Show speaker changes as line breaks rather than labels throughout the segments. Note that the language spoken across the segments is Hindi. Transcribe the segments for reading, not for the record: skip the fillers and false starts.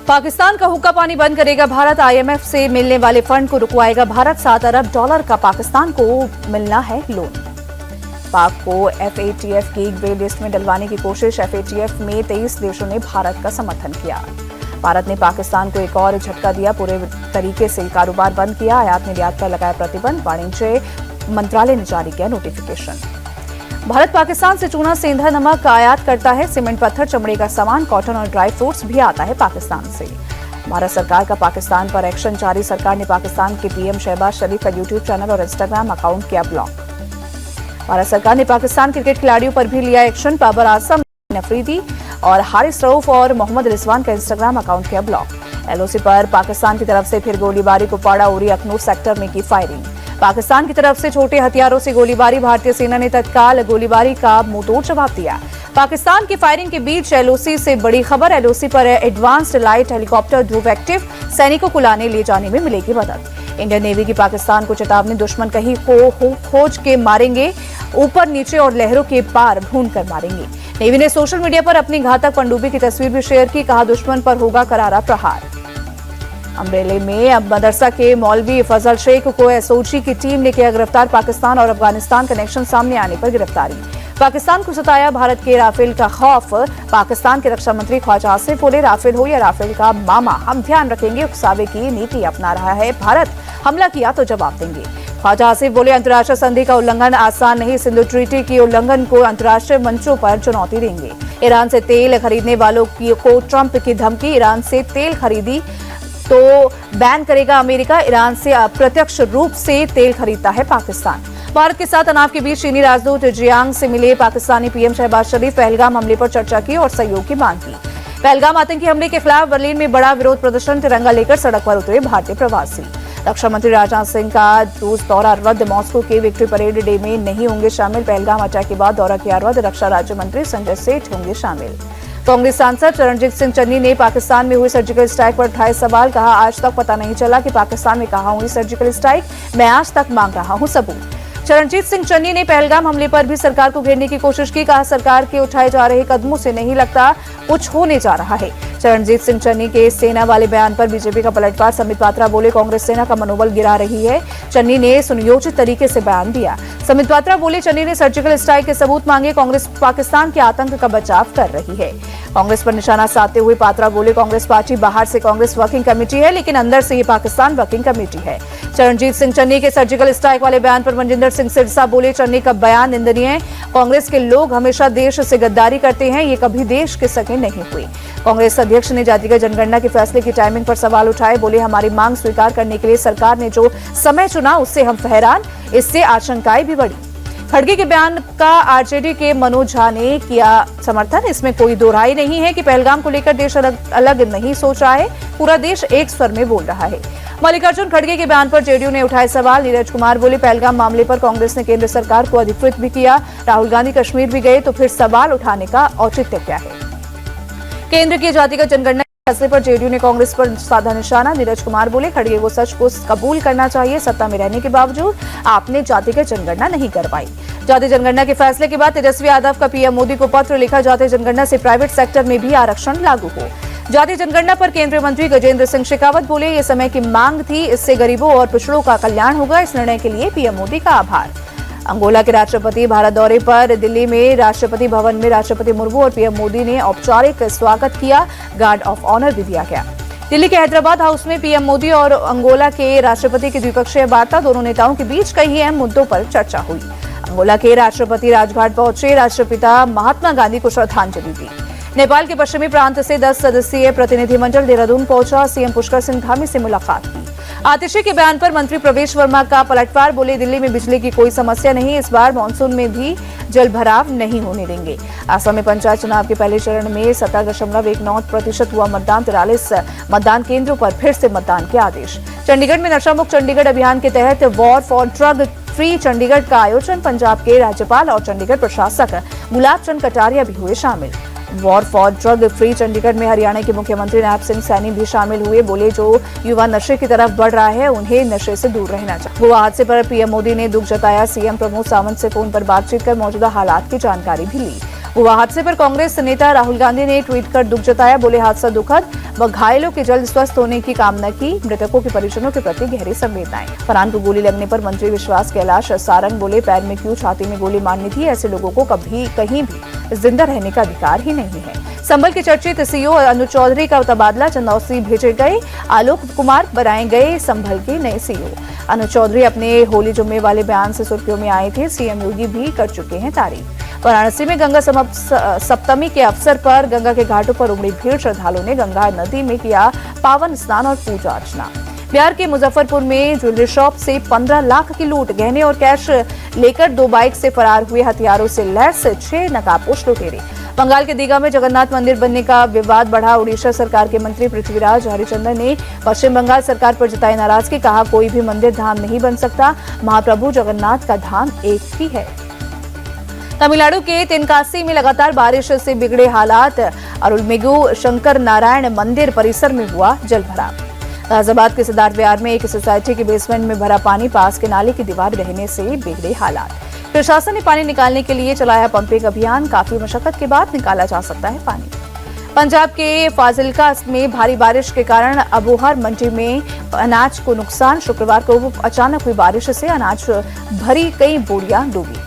पाकिस्तान का हुक्का पानी बंद करेगा भारत। आईएमएफ से मिलने वाले फंड को रुकवाएगा भारत। $7 अरब का पाकिस्तान को मिलना है लोन। पाक को एफएटीएफ की ग्रे लिस्ट में डलवाने की कोशिश। एफएटीएफ में 23 देशों ने भारत का समर्थन किया। भारत ने पाकिस्तान को एक और झटका दिया। पूरे तरीके से कारोबार बंद किया। आयात निर्यात पर लगाया प्रतिबंध। वाणिज्य मंत्रालय ने जारी किया नोटिफिकेशन। भारत पाकिस्तान से चूना, सेंधा नमक आयात करता है। सीमेंट, पत्थर, चमड़े का सामान, कॉटन और ड्राई फ्रूट्स भी आता है पाकिस्तान से। भारत सरकार का पाकिस्तान पर एक्शन जारी। सरकार ने पाकिस्तान के पीएम शहबाज शरीफ का यूट्यूब चैनल और इंस्टाग्राम अकाउंट किया ब्लॉक। भारत सरकार ने पाकिस्तान क्रिकेट खिलाड़ियों पर भी लिया एक्शन। बाबर आजम, अफरीदी और हारिस रऊफ और मोहम्मद रिजवान का इंस्टाग्राम अकाउंट किया ब्लॉक। एलओसी पर पाकिस्तान की तरफ से फिर गोलीबारी। कुपवाड़ा, उरी, अखनूर सेक्टर में की फायरिंग। पाकिस्तान की तरफ से छोटे हथियारों से गोलीबारी। भारतीय सेना ने तत्काल गोलीबारी का मुंहतोड़ जवाब दिया। पाकिस्तान की फायरिंग के बीच एलओसी से बड़ी खबर। एलओसी पर एडवांस्ड लाइट हेलीकॉप्टर ध्रुव एक्टिव। सैनिकों को लाने ले जाने में मिलेगी मदद। इंडियन नेवी की पाकिस्तान को चेतावनी। दुश्मन कहीं को खोज के मारेंगे, ऊपर नीचे और लहरों के पार ढूंढ कर मारेंगे। नेवी ने सोशल मीडिया पर अपनी घातक पनडुब्बी की तस्वीर भी शेयर की। कहा, दुश्मन पर होगा करारा प्रहार। अमरेली में अब मदरसा के मौलवी फजल शेख को एसओजी की टीम ने किया गिरफ्तार। पाकिस्तान और अफगानिस्तान कनेक्शन सामने आने पर गिरफ्तारी। पाकिस्तान को सताया भारत के राफेल का खौफ। पाकिस्तान के रक्षा मंत्री ख्वाजा आसिफ बोले, राफेल हो या राफेल का मामा, हम ध्यान रखेंगे। उकसावे की नीति अपना रहा है भारत। हमला किया तो जवाब देंगे। ख्वाजा आसिफ बोले, अंतर्राष्ट्रीय संधि का उल्लंघन आसान नहीं। सिंधु ट्रीटी की उल्लंघन को अंतर्राष्ट्रीय मंचों पर चुनौती देंगे। ईरान से तेल खरीदने वालों को ट्रंप की धमकी। ईरान से तेल खरीदी तो बैन करेगा अमेरिका। ईरान से अप्रत्यक्ष रूप से तेल खरीदता है पाकिस्तान। भारत के साथ तनाव के बीच चीनी राजदूत जियांग से मिले पाकिस्तानी पीएम शहबाज शरीफ। पहलगाम हमले पर चर्चा की और सहयोग की मांग की। पहलगाम आतंकी हमले के खिलाफ बर्लिन में बड़ा विरोध प्रदर्शन। तिरंगा लेकर सड़क पर उतरे भारतीय प्रवासी। रक्षा मंत्री राजनाथ सिंह का रूस दौरा रद्द। मॉस्को के विक्ट्री परेड डे में नहीं होंगे शामिल। पहलगाम अटैक के बाद दौरा किया रद्द। रक्षा राज्य मंत्री संजय सेठ होंगे शामिल। कांग्रेस सांसद चरणजीत सिंह चन्नी ने पाकिस्तान में हुई सर्जिकल स्ट्राइक पर उठाए सवाल। कहा, आज तक पता नहीं चला कि पाकिस्तान में कहां हुई सर्जिकल स्ट्राइक। मैं आज तक मांग रहा हूं सबूत। चरणजीत सिंह चन्नी ने पहलगाम हमले पर भी सरकार को घेरने की कोशिश की। कहा, सरकार के उठाए जा रहे कदमों से नहीं लगता कुछ होने जा रहा है। चरणजीत सिंह चन्नी के सेना वाले बयान पर बीजेपी का पलटवार। समित पात्रा बोले, कांग्रेस सेना का मनोबल गिरा रही है। चन्नी ने सुनियोजित तरीके से बयान दिया। समित पात्रा बोले, चन्नी ने सर्जिकल स्ट्राइक के सबूत मांगे। कांग्रेस पाकिस्तान के आतंक का बचाव कर रही है। कांग्रेस पर निशाना साधते हुए पात्रा बोले, कांग्रेस पार्टी बाहर से कांग्रेस वर्किंग कमेटी है, लेकिन अंदर से ये पाकिस्तान वर्किंग कमेटी है। चरणजीत सिंह चन्नी के सर्जिकल स्ट्राइक वाले बयान पर मनजिंदर सिंह सिरसा बोले, चन्नी का बयान निंदनीय है। कांग्रेस के लोग हमेशा देश से गद्दारी करते हैं, ये कभी देश के सगे नहीं हुए। कांग्रेस अध्यक्ष ने जातिगत जनगणना के फैसले की टाइमिंग पर सवाल उठाए। बोले, हमारी मांग स्वीकार करने के लिए सरकार ने जो समय चुना उससे हम हैरान, इससे आशंकाएं भी बढ़ी। खड़गे के बयान का आरजेडी के मनोज झा ने किया समर्थन। इसमें कोई दो राय नहीं है कि पहलगाम को लेकर देश अलग नहीं सोच रहा है, पूरा देश एक स्वर में बोल रहा है। मल्लिकार्जुन खड़गे के बयान पर जेडीयू ने उठाए सवाल। नीरज कुमार बोले, पहलगाम मामले पर कांग्रेस ने केंद्र सरकार को अधिकृत भी किया। राहुल गांधी कश्मीर भी गए, तो फिर सवाल उठाने का औचित्य क्या है। केंद्र की जातिगत जनगणना फैसले पर जेडीयू ने कांग्रेस पर साधा निशाना। नीरज कुमार बोले, खड़गे को सच को कबूल करना चाहिए। सत्ता में रहने के बावजूद आपने जातिगत जनगणना नहीं करवाई। जाति जनगणना के फैसले के बाद तेजस्वी यादव का पीएम मोदी को पत्र लिखा। जाति जनगणना से प्राइवेट सेक्टर में भी आरक्षण लागू हो। जाति जनगणना पर केंद्रीय मंत्री गजेंद्र सिंह शेखावत बोले, ये समय की मांग थी, इससे गरीबों और पिछड़ों का कल्याण होगा। इस निर्णय के लिए पीएम मोदी का आभार। अंगोला के राष्ट्रपति भारत दौरे पर। दिल्ली में राष्ट्रपति भवन में राष्ट्रपति मुर्मू और पीएम मोदी ने औपचारिक स्वागत किया। गार्ड ऑफ ऑनर भी दिया गया। दिल्ली के हैदराबाद हाउस में पीएम मोदी और अंगोला के राष्ट्रपति की द्विपक्षीय वार्ता। दोनों नेताओं के बीच कई अहम मुद्दों पर चर्चा हुई। अंगोला के राष्ट्रपति राजघाट पहुंचे। राष्ट्रपिता महात्मा गांधी को श्रद्धांजलि दी। नेपाल के पश्चिमी प्रांत से 10 सदस्यीय प्रतिनिधिमंडल देहरादून पहुंचा। सीएम पुष्कर सिंह धामी से मुलाकात की। आतिशी के बयान पर मंत्री प्रवेश वर्मा का पलटवार। बोले, दिल्ली में बिजली की कोई समस्या नहीं, इस बार मानसून में भी जलभराव नहीं होने देंगे। असम में पंचायत चुनाव के पहले चरण में 17.19% हुआ मतदान। 43 मतदान केंद्रों पर फिर से मतदान के आदेश। चंडीगढ़ में नशा मुक्त चंडीगढ़ अभियान के तहत war for drug free Chandigarh का आयोजन। पंजाब के राज्यपाल और चंडीगढ़ प्रशासक गुलाब चंद कटारिया भी हुए शामिल। War for drug free Chandigarh में हरियाणा के मुख्यमंत्री नायब सिंह सैनी भी शामिल हुए। बोले, जो युवा नशे की तरफ बढ़ रहा है उन्हें नशे से दूर रहना चाहिए। गोवा हादसे पर पीएम मोदी ने दुख जताया। सीएम प्रमोद सावंत से फोन पर बातचीत कर मौजूदा हालात की जानकारी भी ली। हुआ हादसे पर कांग्रेस नेता राहुल गांधी ने ट्वीट कर दुख जताया। बोले, हादसा दुखद व घायलों के जल्द स्वस्थ होने की कामना की। मृतकों के परिजनों के प्रति गहरी संवेदनाएं। फरहान को गोली लगने पर मंत्री विश्वास कैलाश सारंग बोले, पैर में क्यों छाती में गोली मारनी थी? ऐसे लोगों को कभी कहीं भी जिंदा रहने का अधिकार ही नहीं है। संभल के चर्चित सीईओ अनुज चौधरी का तबादला चंदौसी भेजे गए। आलोक कुमार बनाए गए संभल के नए सीईओ। अनुज चौधरी अपने होली जुम्मे वाले बयान से सुर्खियों में आए थे। सीएम योगी भी कर चुके हैं तारीफ। वाराणसी में गंगा सप्तमी के अवसर पर गंगा के घाटों पर उमड़ी भीड़। श्रद्धालुओं ने गंगा नदी में किया पावन स्नान और पूजा अर्चना। बिहार के मुजफ्फरपुर में ज्वेलरी शॉप से 15 लाख की लूट। गहने और कैश लेकर 2 बाइक से फरार हुए हथियारों से लैस 6 नकाबपोश लुटेरे। बंगाल के दीघा में जगन्नाथ मंदिर बनने का विवाद बढ़ा। उड़ीसा सरकार के मंत्री पृथ्वीराज हरिचंदन ने पश्चिम बंगाल सरकार पर जताई नाराजगी। कहा, कोई भी मंदिर धाम नहीं बन सकता। महाप्रभु जगन्नाथ का धाम एक ही है। तमिलनाडु के तेनकासी में लगातार बारिश से बिगड़े हालात। अरुलमिगु शंकर नारायण मंदिर परिसर में हुआ जलभराव। गाजियाबाद के सिद्धार्थ विहार में एक सोसाइटी के बेसमेंट में भरा पानी। पास के नाले की दीवार ढहने से बिगड़े हालात। प्रशासन ने पानी निकालने के लिए चलाया पंपिंग अभियान। काफी मशक्कत के बाद निकाला जा सकता है पानी। पंजाब के फाजिल्का में भारी बारिश के कारण अबोहर मंडी में अनाज को नुकसान। शुक्रवार को अचानक हुई बारिश से अनाज भरी कई बोरियां डूबी।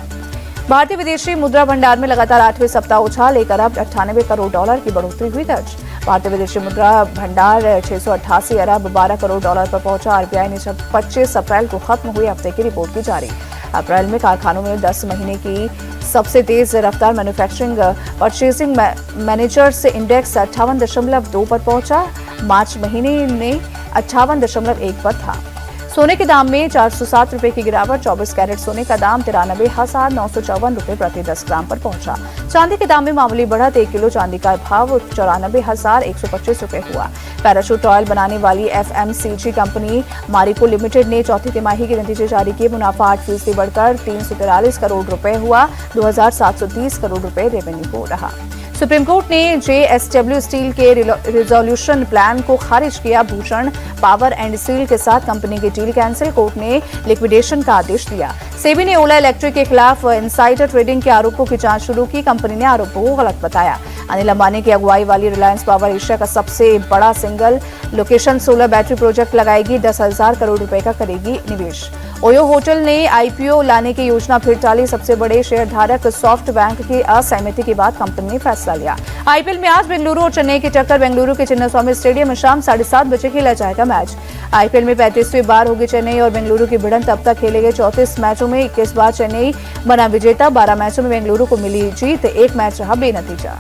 भारतीय विदेशी मुद्रा भंडार में लगातार 8वें सप्ताह उछाल। 1 अरब 98 करोड़ डॉलर की बढ़ोतरी हुई दर्ज। भारतीय विदेशी मुद्रा भंडार 688 अरब 12 करोड़ डॉलर पर पहुंचा। आरबीआई ने 25 अप्रैल को खत्म हुए हफ्ते की रिपोर्ट की जारी। अप्रैल में कारखानों में 10 महीने की सबसे तेज रफ्तार मैन्युफैक्चरिंग परचेसिंग मैनेजर्स इंडेक्स 58.2 पर पहुंचा। मार्च महीने में 58.1 पर था। सोने के दाम में 407 रुपए की गिरावट। 24 कैरेट सोने का दाम 93,954 रुपए प्रति 10 ग्राम पर पहुंचा। चांदी के दाम में मामूली बढ़त। 1 किलो चांदी का भाव 94,125 रुपए हुआ। पैराशूट ऑयल बनाने वाली एफएमसीजी कंपनी मारिको लिमिटेड ने चौथी तिमाही के नतीजे जारी किए। मुनाफा 8% बढ़कर 343 करोड़ रुपए हुआ। 2,730 करोड़ रुपए रेवेन्यू रहा। सुप्रीम कोर्ट ने जेएसडब्ल्यू स्टील के रिजोल्यूशन प्लान को खारिज किया। भूषण पावर एंड स्टील के साथ कंपनी की डील कैंसिल। कोर्ट ने लिक्विडेशन का आदेश दिया। सेबी ने ओला इलेक्ट्रिक के खिलाफ इनसाइडर ट्रेडिंग के आरोपों की जांच शुरू की। कंपनी ने आरोपों को गलत बताया। अनिल अंबानी की अगुवाई वाली रिलायंस पावर एशिया का सबसे बड़ा single location solar battery project लगाएगी। 10,000 करोड़ रुपए का करेगी निवेश। ओयो होटल ने आईपीओ लाने की योजना फिर टाली। सबसे बड़े शेयरधारक सॉफ्ट बैंक की असहमति के बाद कंपनी ने फैसला लिया। आईपीएल में आज बेंगलुरु और चेन्नई की टक्कर। बेंगलुरु के चिन्नास्वामी स्टेडियम में शाम 7:30 बजे खेला जाएगा मैच। आईपीएल में 35वीं बार होगी चेन्नई और बेंगलुरु की भिड़ंत। अब तक खेले गए 34 मैचों में 21 बार चेन्नई बना विजेता। 12 मैचों में बेंगलुरु को मिली जीत। 1 मैच रहा बेनतीजा।